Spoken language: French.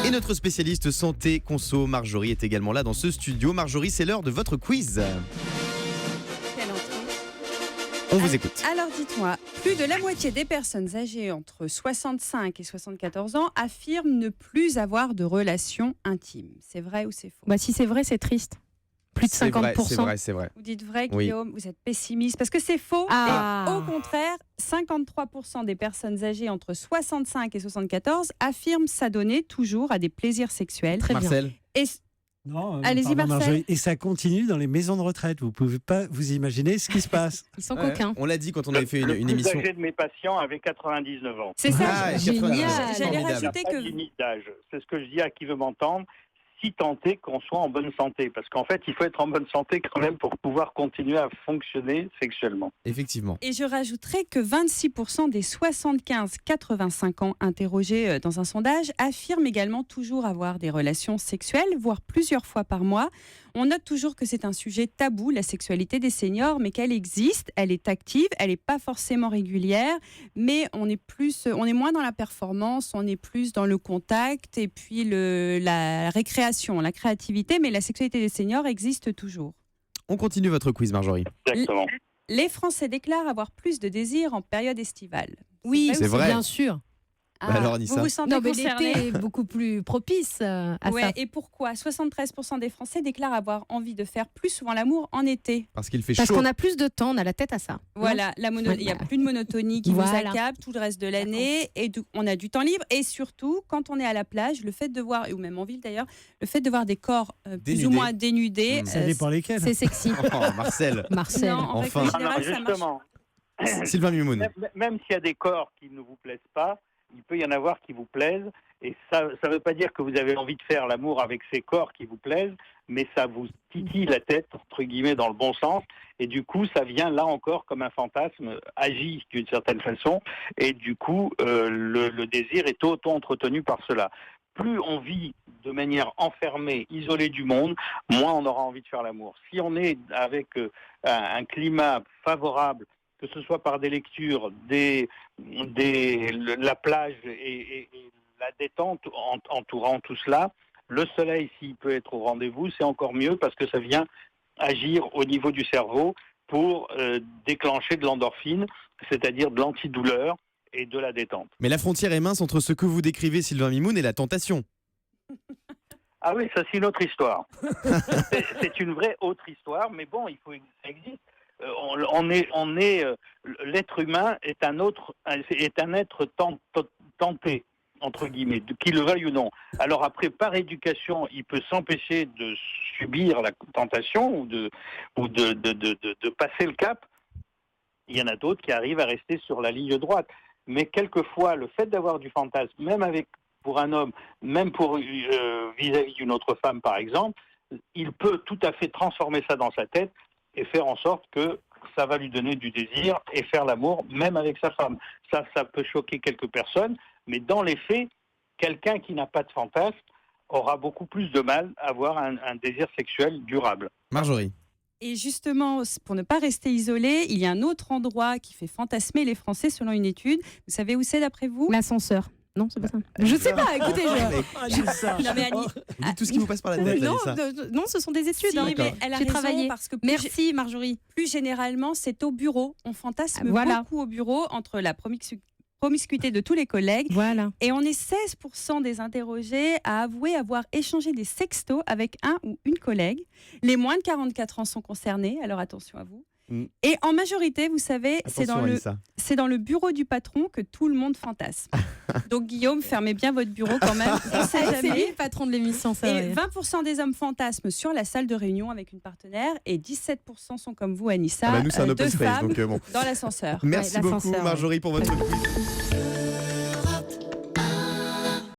Et notre spécialiste santé conso, Marjorie, est également là dans ce studio. Marjorie, c'est l'heure de votre quiz. Quelle entrée. On vous écoute. Alors dites-moi, plus de la moitié des personnes âgées entre 65 et 74 ans affirment ne plus avoir de relations intimes. C'est vrai ou c'est faux? Bah, si c'est vrai, c'est triste. Plus de 50%. C'est vrai. Vous dites vrai, Oui. Guillaume, vous êtes pessimiste parce que c'est faux. Ah. Et au contraire, 53% des personnes âgées entre 65 et 74 affirment s'adonner toujours à des plaisirs sexuels. Très bien. Marcel, Et Non, Allez-y, pardon, Marcel. Marjorie. Et ça continue dans les maisons de retraite. Vous ne pouvez pas vous imaginer ce qui se passe. Ils sont ouais, coquins. on l'a dit quand on avait fait une Le plus émission. âgé de mes patients avait 99 ans. c'est ça. Ah, Génial. 80. J'allais Formidable. Il n'y a rajouter pas de que limite d'âge. C'est ce que je dis à qui veut m'entendre. Si tant est qu'on soit en bonne santé. Parce qu'en fait, il faut être en bonne santé quand même pour pouvoir continuer à fonctionner sexuellement. Effectivement. Et je rajouterais que 26% des 75-85 ans interrogés dans un sondage affirment également toujours avoir des relations sexuelles, voire plusieurs fois par mois. On note toujours que c'est un sujet tabou, la sexualité des seniors, mais qu'elle existe, elle est active, elle n'est pas forcément régulière, mais on est moins dans la performance, on est plus dans le contact et puis la récréation, la créativité, mais la sexualité des seniors existe toujours. On continue votre quiz, Marjorie. Exactement. Les Français déclarent avoir plus de désirs en période estivale. Oui, C'est vrai. bien sûr. Alors, vous Anissa. vous sentez Non, mais concerné? l'été est beaucoup plus propice à Ouais, ça. et pourquoi 73% des Français déclarent avoir envie de faire plus souvent l'amour en été. Parce qu'il fait Parce chaud. qu'on a plus de temps, on a la tête à ça. Voilà, il n'y a plus de monotonie qui Voilà. vous accable tout le reste de l'année et on a du temps libre. Et surtout, quand on est à la plage, le fait de voir, ou même en ville d'ailleurs, le fait de voir des corps plus Dénudés. ou moins dénudés, Ça dépend lesquels. C'est sexy. Oh, Marcel. Marcel. non, en Enfin. règle Ah non, générale, ça marche. justement, Sylvain Mimoun. même s'il y a des corps qui ne vous plaisent pas, il peut y en avoir qui vous plaisent. Et ça ne veut pas dire que vous avez envie de faire l'amour avec ces corps qui vous plaisent, mais ça vous titille la tête, entre guillemets, dans le bon sens. Et du coup, ça vient là encore comme un fantasme, agit d'une certaine façon. Et du coup, le désir est auto-entretenu par cela. Plus on vit de manière enfermée, isolée du monde, moins on aura envie de faire l'amour. Si on est avec un climat favorable, que ce soit par des lectures, la plage et la détente entourant tout cela, le soleil, s'il peut être au rendez-vous, c'est encore mieux parce que ça vient agir au niveau du cerveau pour déclencher de l'endorphine, c'est-à-dire de l'antidouleur et de la détente. Mais la frontière est mince entre ce que vous décrivez, Sylvain Mimoun, et la tentation. Ah oui, ça c'est une autre histoire. C'est une vraie autre histoire, mais bon, ça existe. L'être humain est un être tenté, entre guillemets, qu'il le veuille ou non. Alors après, par éducation, il peut s'empêcher de subir la tentation ou de passer le cap. Il y en a d'autres qui arrivent à rester sur la ligne droite. Mais quelquefois, le fait d'avoir du fantasme, même pour un homme, même vis-à-vis d'une autre femme, par exemple, il peut tout à fait transformer ça dans sa tête et faire en sorte que ça va lui donner du désir et faire l'amour, même avec sa femme. Ça peut choquer quelques personnes, mais dans les faits, quelqu'un qui n'a pas de fantasme aura beaucoup plus de mal à avoir un désir sexuel durable. Marjorie. Et justement, pour ne pas rester isolé, il y a un autre endroit qui fait fantasmer les Français selon une étude. Vous savez où c'est d'après vous? L'ascenseur. Non, c'est pas ça. Je sais pas, écoutez. Non, mais Annie, Vous dites tout ce qui vous passe par la tête, Non, Anissa. non, ce sont des études. si, hein. mais elle a J'ai raison travaillé. parce que Merci Marjorie. plus généralement, c'est au bureau. On fantasme Voilà. beaucoup au bureau entre la promiscuité de tous les collègues. Voilà. Et on est 16% des interrogés à avouer avoir échangé des sextos avec un ou une collègue. Les moins de 44 ans sont concernés, alors attention à vous. Et en majorité, vous savez, c'est dans le bureau du patron que tout le monde fantasme. Donc Guillaume, fermez bien votre bureau quand même. On sait C'est lui jamais. le patron de l'émission, ça. Et 20% des hommes fantasment sur la salle de réunion avec une partenaire et 17% sont comme vous, Anissa, Nous, c'est un open deux space, femmes donc bon. dans l'ascenseur. Merci Ouais, beaucoup, l'ascenseur, Marjorie, pour votre quiz.